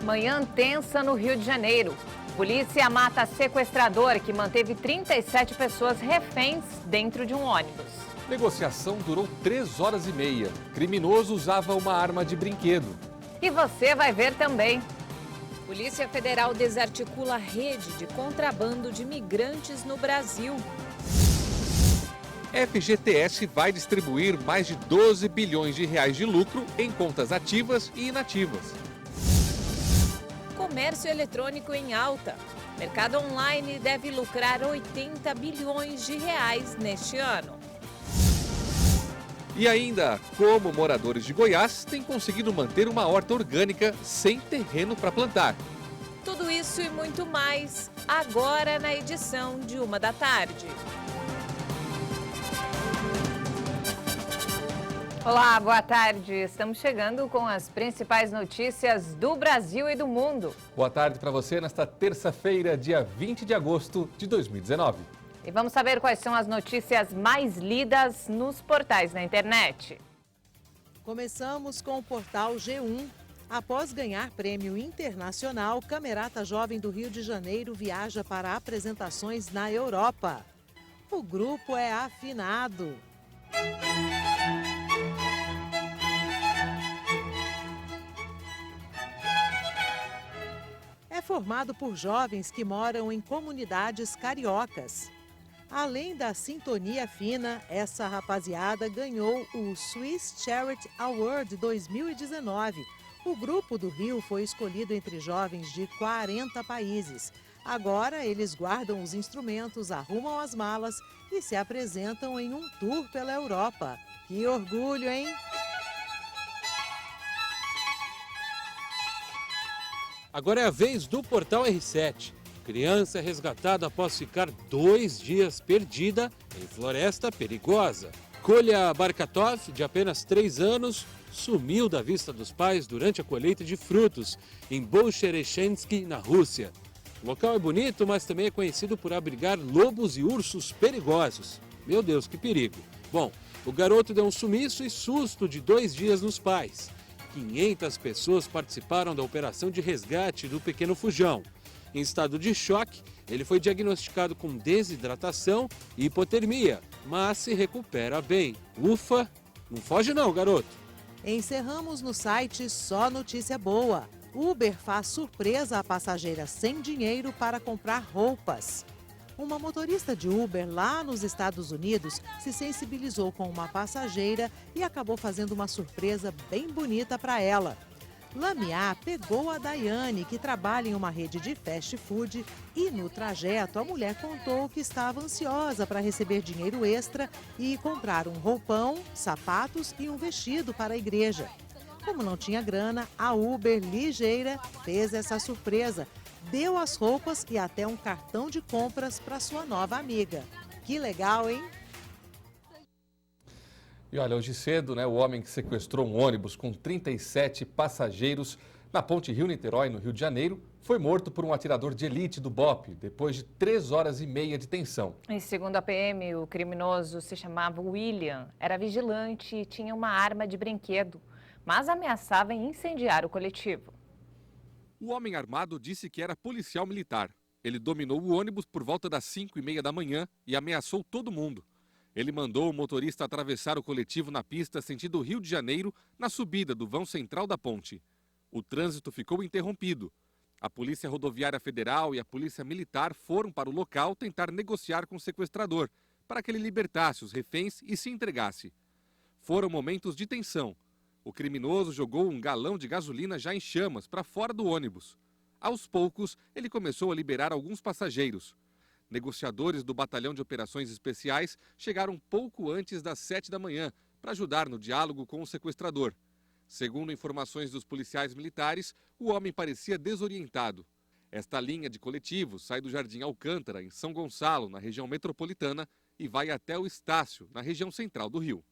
Manhã tensa no Rio de Janeiro. Polícia mata sequestrador que manteve 37 pessoas reféns dentro de um ônibus. Negociação durou 3 horas e meia. Criminoso usava uma arma de brinquedo. E você vai ver também. Polícia Federal desarticula rede de contrabando de migrantes no Brasil. FGTS vai distribuir mais de 12 bilhões de reais de lucro em contas ativas e inativas. Comércio eletrônico em alta. Mercado online deve lucrar 80 bilhões de reais neste ano. E ainda, como moradores de Goiás têm conseguido manter uma horta orgânica sem terreno para plantar. Tudo isso e muito mais, agora na edição de 13h. Olá, boa tarde. Estamos chegando com as principais notícias do Brasil e do mundo. Boa tarde para você nesta terça-feira, dia 20 de agosto de 2019. E vamos saber quais são as notícias mais lidas nos portais na internet. Começamos com o portal G1. Após ganhar prêmio internacional, Camerata Jovem do Rio de Janeiro viaja para apresentações na Europa. O grupo é afinado. É formado por jovens que moram em comunidades cariocas. Além da sintonia fina, essa rapaziada ganhou o Swiss Charity Award 2019. O grupo do Rio foi escolhido entre jovens de 40 países. Agora eles guardam os instrumentos, arrumam as malas e se apresentam em um tour pela Europa. Que orgulho, hein? Agora é a vez do Portal R7. Criança é resgatada após ficar 2 dias perdida em floresta perigosa. Kolya Barkatov, de apenas 3 anos, sumiu da vista dos pais durante a colheita de frutos em Bolsherechensky, na Rússia. O local é bonito, mas também é conhecido por abrigar lobos e ursos perigosos. Meu Deus, que perigo! Bom, o garoto deu um sumiço e susto de 2 dias nos pais. 500 pessoas participaram da operação de resgate do pequeno fujão. Em estado de choque, ele foi diagnosticado com desidratação e hipotermia, mas se recupera bem. Ufa! Não foge não, garoto! Encerramos no site Só Notícia Boa. Uber faz surpresa à passageira sem dinheiro para comprar roupas. Uma motorista de Uber lá nos Estados Unidos se sensibilizou com uma passageira e acabou fazendo uma surpresa bem bonita para ela. Lamia pegou a Daiane, que trabalha em uma rede de fast food, e no trajeto a mulher contou que estava ansiosa para receber dinheiro extra e comprar um roupão, sapatos e um vestido para a igreja. Como não tinha grana, a Uber ligeira fez essa surpresa, deu as roupas e até um cartão de compras para sua nova amiga. Que legal, hein? E olha, hoje cedo, o homem que sequestrou um ônibus com 37 passageiros na ponte Rio-Niterói, no Rio de Janeiro, foi morto por um atirador de elite do BOPE, depois de 3 horas e meia de tensão. E segundo a PM, o criminoso se chamava William, era vigilante e tinha uma arma de brinquedo, mas ameaçava incendiar o coletivo. O homem armado disse que era policial militar. Ele dominou o ônibus por volta das 5h30 da manhã e ameaçou todo mundo. Ele mandou o motorista atravessar o coletivo na pista sentido Rio de Janeiro, na subida do vão central da ponte. O trânsito ficou interrompido. A Polícia Rodoviária Federal e a Polícia Militar foram para o local tentar negociar com o sequestrador, para que ele libertasse os reféns e se entregasse. Foram momentos de tensão. O criminoso jogou um galão de gasolina já em chamas para fora do ônibus. Aos poucos, ele começou a liberar alguns passageiros. Negociadores do Batalhão de Operações Especiais chegaram pouco antes das 7 da manhã para ajudar no diálogo com o sequestrador. Segundo informações dos policiais militares, o homem parecia desorientado. Esta linha de coletivos sai do Jardim Alcântara, em São Gonçalo, na região metropolitana, e vai até o Estácio, na região central do Rio.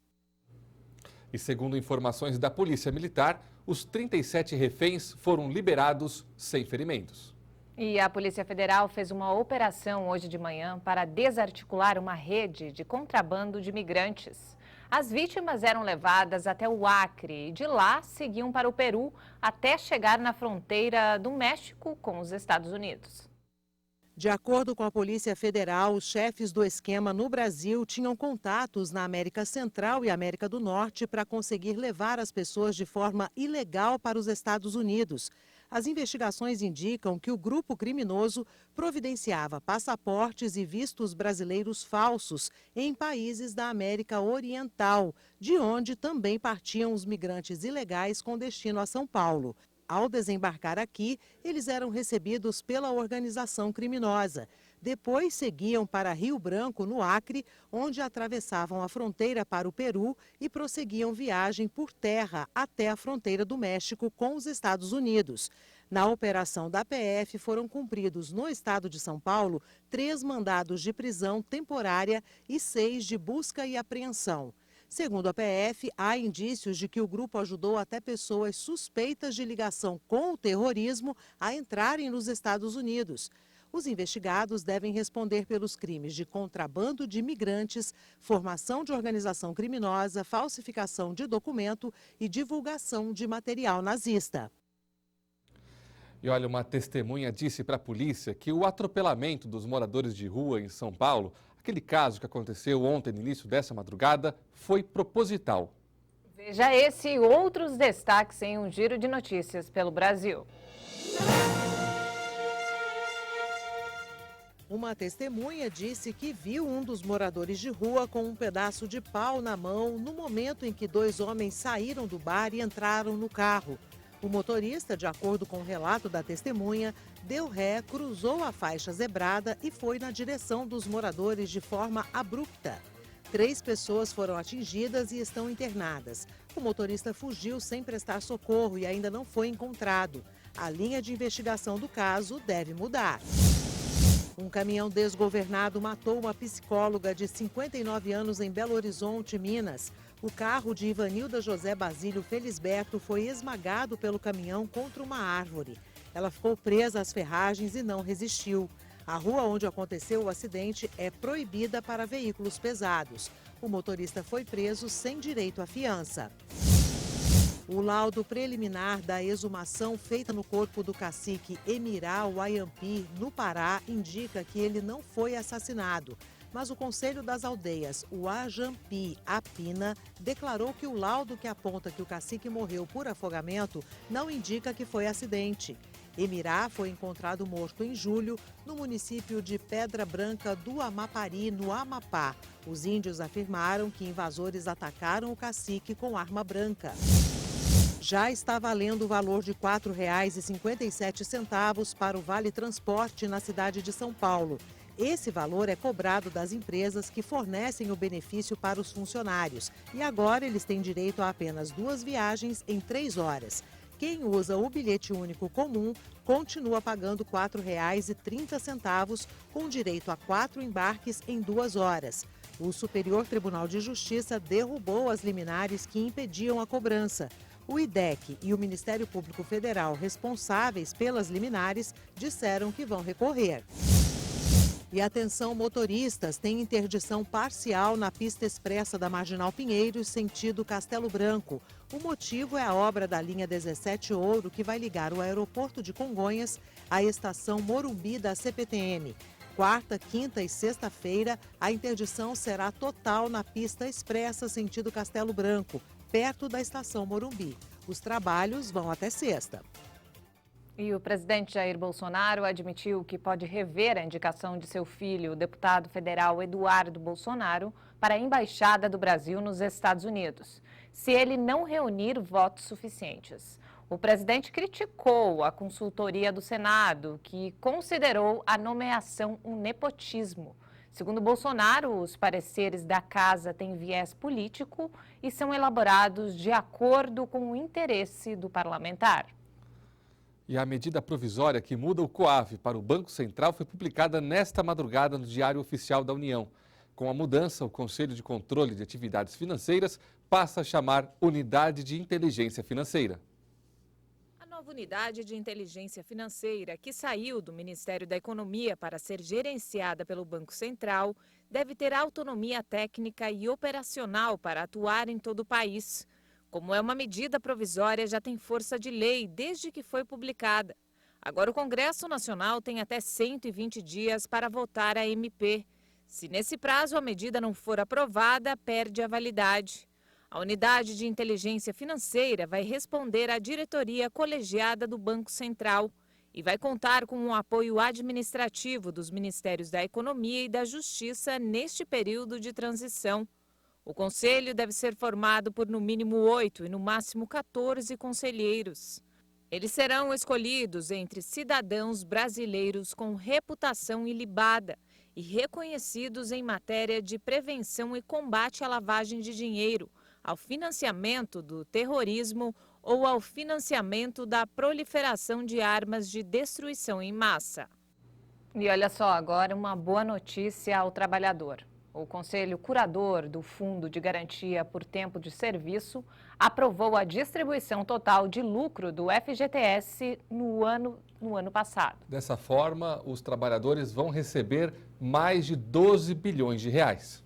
E segundo informações da Polícia Militar, os 37 reféns foram liberados sem ferimentos. E a Polícia Federal fez uma operação hoje de manhã para desarticular uma rede de contrabando de migrantes. As vítimas eram levadas até o Acre e de lá seguiam para o Peru até chegar na fronteira do México com os Estados Unidos. De acordo com a Polícia Federal, os chefes do esquema no Brasil tinham contatos na América Central e América do Norte para conseguir levar as pessoas de forma ilegal para os Estados Unidos. As investigações indicam que o grupo criminoso providenciava passaportes e vistos brasileiros falsos em países da América Oriental, de onde também partiam os migrantes ilegais com destino a São Paulo. Ao desembarcar aqui, eles eram recebidos pela organização criminosa. Depois seguiam para Rio Branco, no Acre, onde atravessavam a fronteira para o Peru e prosseguiam viagem por terra até a fronteira do México com os Estados Unidos. Na operação da PF foram cumpridos no estado de São Paulo 3 mandados de prisão temporária e 6 de busca e apreensão. Segundo a PF, há indícios de que o grupo ajudou até pessoas suspeitas de ligação com o terrorismo a entrarem nos Estados Unidos. Os investigados devem responder pelos crimes de contrabando de imigrantes, formação de organização criminosa, falsificação de documento e divulgação de material nazista. E olha, uma testemunha disse para a polícia que o atropelamento dos moradores de rua em São Paulo, aquele caso que aconteceu ontem no início dessa madrugada, foi proposital. Veja esse e outros destaques em um giro de notícias pelo Brasil. Uma testemunha disse que viu um dos moradores de rua com um pedaço de pau na mão no momento em que 2 homens saíram do bar e entraram no carro. O motorista, de acordo com o relato da testemunha, deu ré, cruzou a faixa zebrada e foi na direção dos moradores de forma abrupta. 3 pessoas foram atingidas e estão internadas. O motorista fugiu sem prestar socorro e ainda não foi encontrado. A linha de investigação do caso deve mudar. Um caminhão desgovernado matou uma psicóloga de 59 anos em Belo Horizonte, Minas. O carro de Ivanilda José Basílio Felisberto foi esmagado pelo caminhão contra uma árvore. Ela ficou presa às ferragens e não resistiu. A rua onde aconteceu o acidente é proibida para veículos pesados. O motorista foi preso sem direito à fiança. O laudo preliminar da exumação feita no corpo do cacique Emirá Wayampi, no Pará, indica que ele não foi assassinado. Mas o Conselho das Aldeias, o Ajampi Apina, declarou que o laudo que aponta que o cacique morreu por afogamento não indica que foi acidente. Emirá foi encontrado morto em julho no município de Pedra Branca do Amapari, no Amapá. Os índios afirmaram que invasores atacaram o cacique com arma branca. Já está valendo o valor de R$ 4,57 para o Vale Transporte na cidade de São Paulo. Esse valor é cobrado das empresas que fornecem o benefício para os funcionários. E agora eles têm direito a apenas 2 viagens em 3 horas. Quem usa o bilhete único comum continua pagando R$ 4,30, com direito a 4 embarques em 2 horas. O Superior Tribunal de Justiça derrubou as liminares que impediam a cobrança. O IDEC e o Ministério Público Federal, responsáveis pelas liminares, disseram que vão recorrer. E atenção, motoristas, tem interdição parcial na pista expressa da Marginal Pinheiros, sentido Castelo Branco. O motivo é a obra da linha 17 Ouro, que vai ligar o aeroporto de Congonhas à estação Morumbi da CPTM. Quarta, quinta e sexta-feira, a interdição será total na pista expressa sentido Castelo Branco, perto da estação Morumbi. Os trabalhos vão até sexta. E o presidente Jair Bolsonaro admitiu que pode rever a indicação de seu filho, o deputado federal Eduardo Bolsonaro, para a Embaixada do Brasil nos Estados Unidos, se ele não reunir votos suficientes. O presidente criticou a consultoria do Senado, que considerou a nomeação um nepotismo. Segundo Bolsonaro, os pareceres da casa têm viés político e são elaborados de acordo com o interesse do parlamentar. E a medida provisória que muda o COAF para o Banco Central foi publicada nesta madrugada no Diário Oficial da União. Com a mudança, o Conselho de Controle de Atividades Financeiras passa a chamar Unidade de Inteligência Financeira. A nova unidade de inteligência financeira, que saiu do Ministério da Economia para ser gerenciada pelo Banco Central, deve ter autonomia técnica e operacional para atuar em todo o país. Como é uma medida provisória, já tem força de lei desde que foi publicada. Agora o Congresso Nacional tem até 120 dias para votar a MP. Se nesse prazo a medida não for aprovada, perde a validade. A Unidade de Inteligência Financeira vai responder à diretoria colegiada do Banco Central e vai contar com o apoio administrativo dos Ministérios da Economia e da Justiça neste período de transição. O conselho deve ser formado por no mínimo 8 e no máximo 14 conselheiros. Eles serão escolhidos entre cidadãos brasileiros com reputação ilibada e reconhecidos em matéria de prevenção e combate à lavagem de dinheiro, ao financiamento do terrorismo ou ao financiamento da proliferação de armas de destruição em massa. E olha só, agora uma boa notícia ao trabalhador. O Conselho Curador do Fundo de Garantia por Tempo de Serviço aprovou a distribuição total de lucro do FGTS no ano passado. Dessa forma, os trabalhadores vão receber mais de 12 bilhões de reais.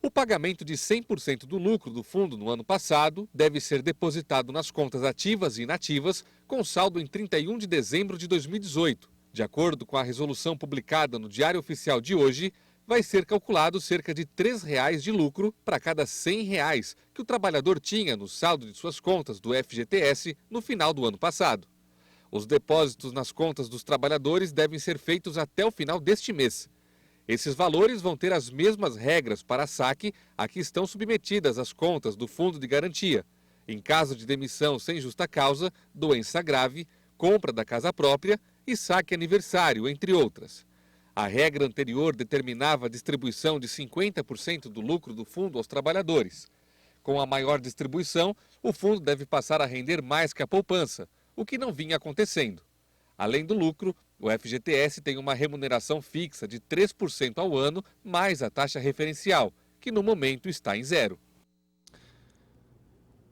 O pagamento de 100% do lucro do fundo no ano passado deve ser depositado nas contas ativas e inativas com saldo em 31 de dezembro de 2018. De acordo com a resolução publicada no Diário Oficial de hoje, vai ser calculado cerca de R$ 3 de lucro para cada R$ 100 que o trabalhador tinha no saldo de suas contas do FGTS no final do ano passado. Os depósitos nas contas dos trabalhadores devem ser feitos até o final deste mês. Esses valores vão ter as mesmas regras para saque a que estão submetidas as contas do Fundo de Garantia, em caso de demissão sem justa causa, doença grave, compra da casa própria e saque aniversário, entre outras. A regra anterior determinava a distribuição de 50% do lucro do fundo aos trabalhadores. Com a maior distribuição, o fundo deve passar a render mais que a poupança, o que não vinha acontecendo. Além do lucro, o FGTS tem uma remuneração fixa de 3% ao ano, mais a taxa referencial, que no momento está em 0.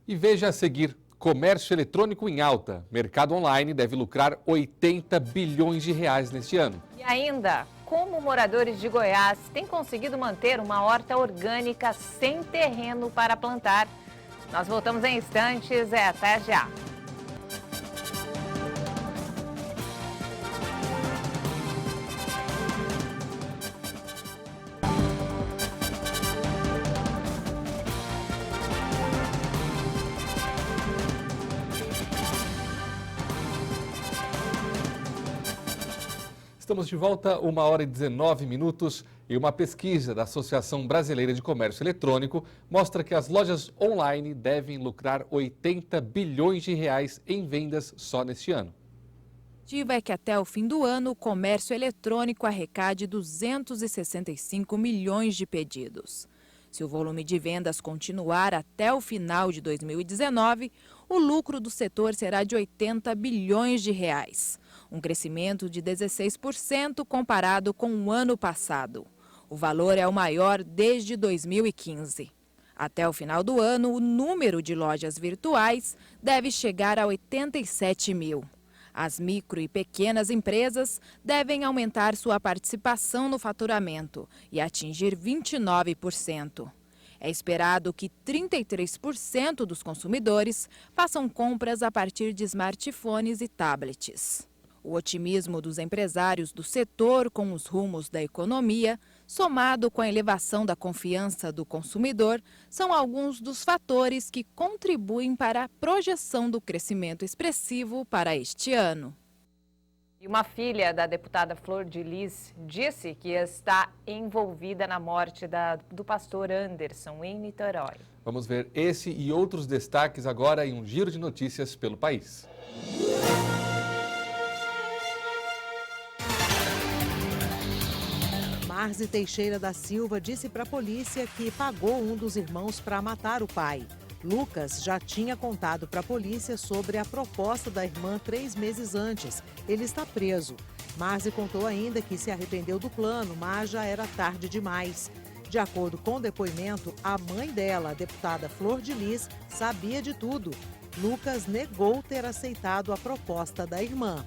E veja a seguir, comércio eletrônico em alta. Mercado online deve lucrar 80 bilhões de reais neste ano. E ainda, como moradores de Goiás têm conseguido manter uma horta orgânica sem terreno para plantar. Nós voltamos em instantes, até já. Estamos de volta, 1h19 e uma pesquisa da Associação Brasileira de Comércio Eletrônico mostra que as lojas online devem lucrar 80 bilhões de reais em vendas só neste ano. A estimativa é que até o fim do ano o comércio eletrônico arrecade 265 milhões de pedidos. Se o volume de vendas continuar até o final de 2019, o lucro do setor será de 80 bilhões de reais. Um crescimento de 16% comparado com o ano passado. O valor é o maior desde 2015. Até o final do ano, o número de lojas virtuais deve chegar a 87 mil. As micro e pequenas empresas devem aumentar sua participação no faturamento e atingir 29%. É esperado que 33% dos consumidores façam compras a partir de smartphones e tablets. O otimismo dos empresários do setor com os rumos da economia, somado com a elevação da confiança do consumidor, são alguns dos fatores que contribuem para a projeção do crescimento expressivo para este ano. E uma filha da deputada Flor de Lis disse que está envolvida na morte do pastor Anderson, em Niterói. Vamos ver esse e outros destaques agora em um giro de notícias pelo país. Marzi Teixeira da Silva disse para a polícia que pagou um dos irmãos para matar o pai. Lucas já tinha contado para a polícia sobre a proposta da irmã 3 meses antes. Ele está preso. Marzi contou ainda que se arrependeu do plano, mas já era tarde demais. De acordo com o depoimento, a mãe dela, a deputada Flor de Lis, sabia de tudo. Lucas negou ter aceitado a proposta da irmã.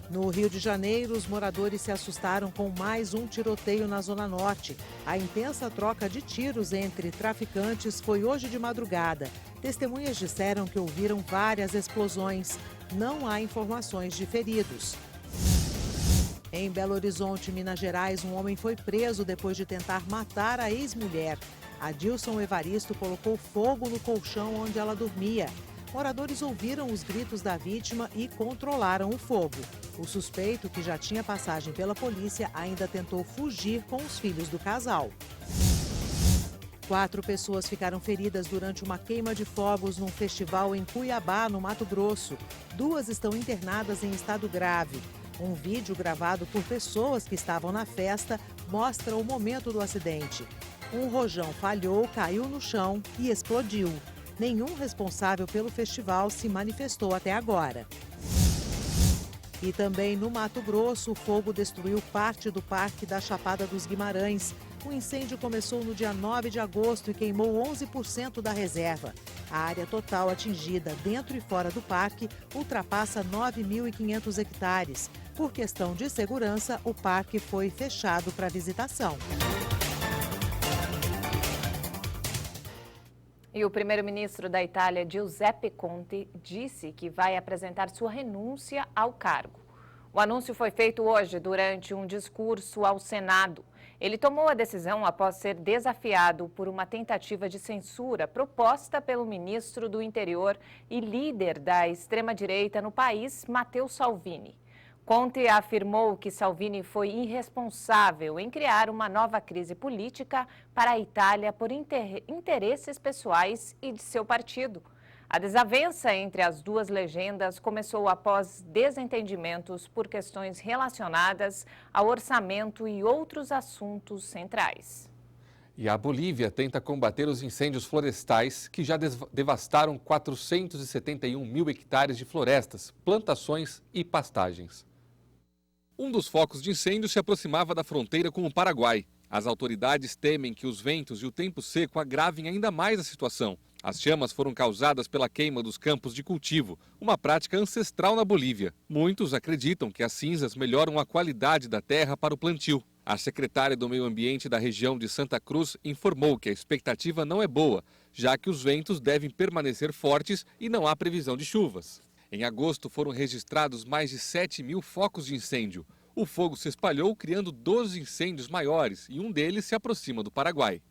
No Rio de Janeiro, os moradores se assustaram com mais um tiroteio na Zona Norte. A intensa troca de tiros entre traficantes foi hoje de madrugada. Testemunhas disseram que ouviram várias explosões. Não há informações de feridos. Em Belo Horizonte, Minas Gerais, um homem foi preso depois de tentar matar a ex-mulher. Adilson Evaristo colocou fogo no colchão onde ela dormia. Moradores ouviram os gritos da vítima e controlaram o fogo. O suspeito, que já tinha passagem pela polícia, ainda tentou fugir com os filhos do casal. 4 pessoas ficaram feridas durante uma queima de fogos num festival em Cuiabá, no Mato Grosso. 2 estão internadas em estado grave. Um vídeo gravado por pessoas que estavam na festa mostra o momento do acidente. Um rojão falhou, caiu no chão e explodiu. Nenhum responsável pelo festival se manifestou até agora. E também no Mato Grosso, o fogo destruiu parte do Parque da Chapada dos Guimarães. O incêndio começou no dia 9 de agosto e queimou 11% da reserva. A área total atingida dentro e fora do parque ultrapassa 9.500 hectares. Por questão de segurança, o parque foi fechado para visitação. E o primeiro-ministro da Itália, Giuseppe Conte, disse que vai apresentar sua renúncia ao cargo. O anúncio foi feito hoje durante um discurso ao Senado. Ele tomou a decisão após ser desafiado por uma tentativa de censura proposta pelo ministro do Interior e líder da extrema-direita no país, Matteo Salvini. Conte afirmou que Salvini foi irresponsável em criar uma nova crise política para a Itália por interesses pessoais e de seu partido. A desavença entre as duas legendas começou após desentendimentos por questões relacionadas ao orçamento e outros assuntos centrais. E a Bolívia tenta combater os incêndios florestais que já devastaram 471 mil hectares de florestas, plantações e pastagens. Um dos focos de incêndio se aproximava da fronteira com o Paraguai. As autoridades temem que os ventos e o tempo seco agravem ainda mais a situação. As chamas foram causadas pela queima dos campos de cultivo, uma prática ancestral na Bolívia. Muitos acreditam que as cinzas melhoram a qualidade da terra para o plantio. A secretária do Meio Ambiente da região de Santa Cruz informou que a expectativa não é boa, já que os ventos devem permanecer fortes e não há previsão de chuvas. Em agosto foram registrados mais de 7 mil focos de incêndio. O fogo se espalhou, criando 12 incêndios maiores e um deles se aproxima do Paraguai.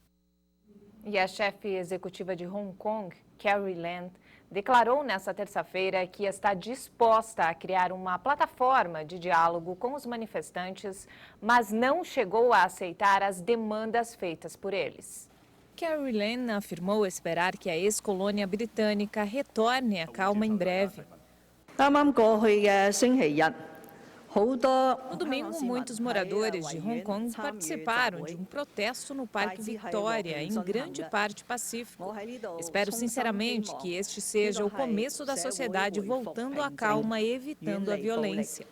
E a chefe executiva de Hong Kong, Carrie Lam, declarou nesta terça-feira que está disposta a criar uma plataforma de diálogo com os manifestantes, mas não chegou a aceitar as demandas feitas por eles. Carrie Lam afirmou esperar que a ex-colônia britânica retorne à calma em breve. No domingo, muitos moradores de Hong Kong participaram de um protesto no Parque Victoria, em grande parte pacífico. Espero sinceramente que este seja o começo da sociedade voltando à calma e evitando a violência.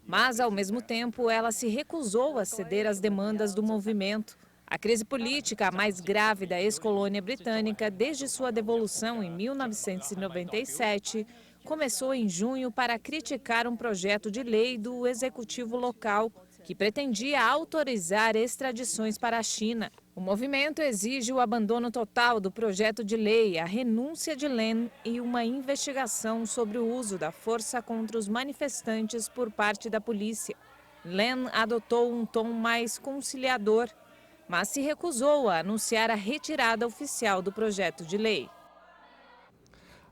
Mas, ao mesmo tempo, ela se recusou a ceder às demandas do movimento. A crise política, a mais grave da ex-colônia britânica desde sua devolução em 1997, começou em junho para criticar um projeto de lei do executivo local que pretendia autorizar extradições para a China. O movimento exige o abandono total do projeto de lei, a renúncia de Lam e uma investigação sobre o uso da força contra os manifestantes por parte da polícia. Lam adotou um tom mais conciliador, mas se recusou a anunciar a retirada oficial do projeto de lei.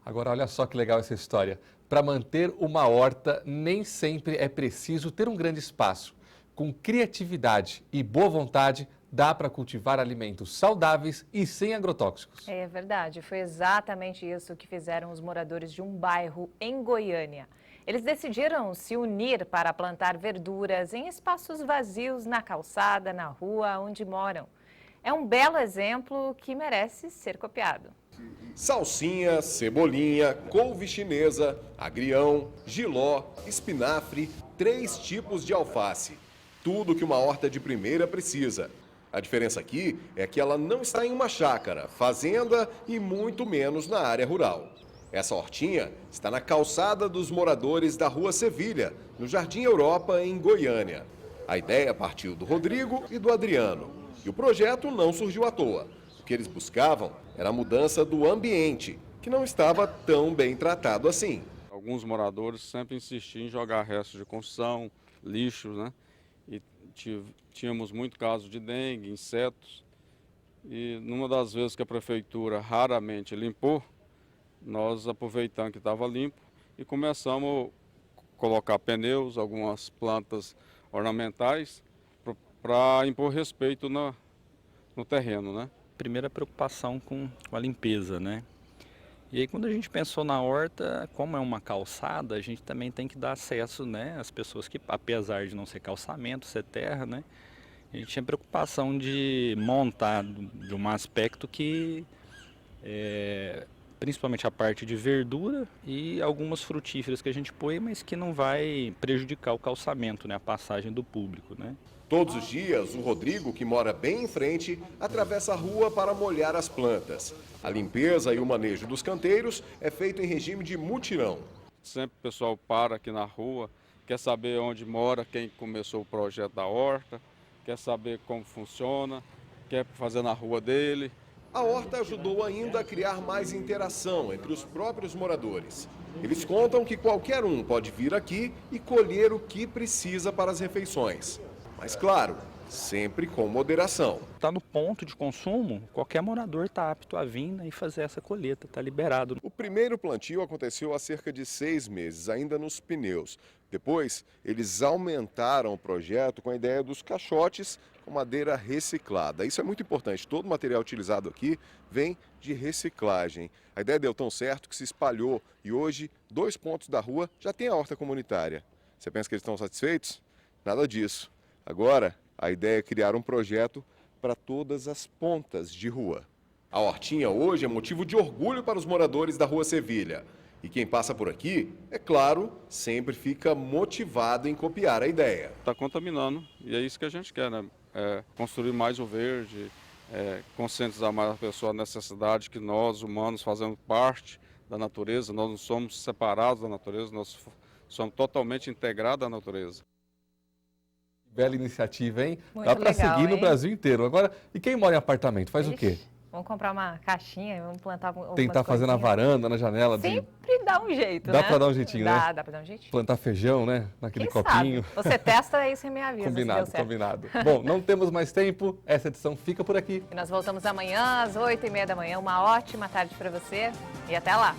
Agora, olha só que legal essa história. Para manter uma horta, nem sempre é preciso ter um grande espaço. Com criatividade e boa vontade, dá para cultivar alimentos saudáveis e sem agrotóxicos. É verdade, foi exatamente isso que fizeram os moradores de um bairro em Goiânia. Eles decidiram se unir para plantar verduras em espaços vazios na calçada, na rua onde moram. É um belo exemplo que merece ser copiado. Salsinha, cebolinha, couve chinesa, agrião, jiló, espinafre, 3 tipos de alface. Tudo que uma horta de primeira precisa. A diferença aqui é que ela não está em uma chácara, fazenda e muito menos na área rural. Essa hortinha está na calçada dos moradores da Rua Sevilha, no Jardim Europa, em Goiânia. A ideia partiu do Rodrigo e do Adriano. E o projeto não surgiu à toa. O que eles buscavam era a mudança do ambiente, que não estava tão bem tratado assim. Alguns moradores sempre insistiam em jogar restos de construção, lixos, né? E tínhamos muito caso de dengue, insetos. E numa das vezes que a prefeitura raramente limpou, nós aproveitamos que estava limpo e começamos a colocar pneus, algumas plantas ornamentais para impor respeito no terreno, né? Primeira preocupação com a limpeza, né? E aí quando a gente pensou na horta, como é uma calçada, a gente também tem que dar acesso, né, às pessoas que, apesar de não ser calçamento, ser terra, né? A gente tinha preocupação de montar de um aspecto que, principalmente a parte de verdura e algumas frutíferas que a gente põe, mas que não vai prejudicar o calçamento, né, a passagem do público, né? Todos os dias, o Rodrigo, que mora bem em frente, atravessa a rua para molhar as plantas. A limpeza e o manejo dos canteiros é feito em regime de mutirão. Sempre o pessoal para aqui na rua, quer saber onde mora, quem começou o projeto da horta, quer saber como funciona, quer fazer na rua dele. A horta ajudou ainda a criar mais interação entre os próprios moradores. Eles contam que qualquer um pode vir aqui e colher o que precisa para as refeições. Mas claro, sempre com moderação. Está no ponto de consumo, qualquer morador está apto a vir, né, e fazer essa colheita, está liberado. O primeiro plantio aconteceu há cerca de 6 meses, ainda nos pneus. Depois, eles aumentaram o projeto com a ideia dos caixotes com madeira reciclada. Isso é muito importante, todo o material utilizado aqui vem de reciclagem. A ideia deu tão certo que se espalhou e hoje 2 pontos da rua já tem a horta comunitária. Você pensa que eles estão satisfeitos? Nada disso. Agora, a ideia é criar um projeto para todas as pontas de rua. A hortinha hoje é motivo de orgulho para os moradores da Rua Sevilha. E quem passa por aqui, é claro, sempre fica motivado em copiar a ideia. Está contaminando e é isso que a gente quer, né? Construir mais o verde, conscientizar mais a pessoa da necessidade que nós, humanos, fazemos parte da natureza. Nós não somos separados da natureza, nós somos totalmente integrados à natureza. Bela iniciativa, hein? Muito Dá para legal, seguir no hein? Brasil inteiro. Agora, e quem mora em apartamento, faz o quê? Vamos comprar uma caixinha, vamos plantar algumas Tentar fazer na coisinhas. varanda, na janela. Sempre dá um jeito, Dá né? para dar um jeitinho, né? Dá para dar um jeitinho. Plantar feijão, né? Naquele Quem copinho. sabe? Você testa aí, você me avisa se deu Combinado, certo. combinado. Bom, não temos mais tempo. Essa edição fica por aqui. E nós voltamos amanhã às 8h30 da manhã. Uma ótima tarde para você e até lá.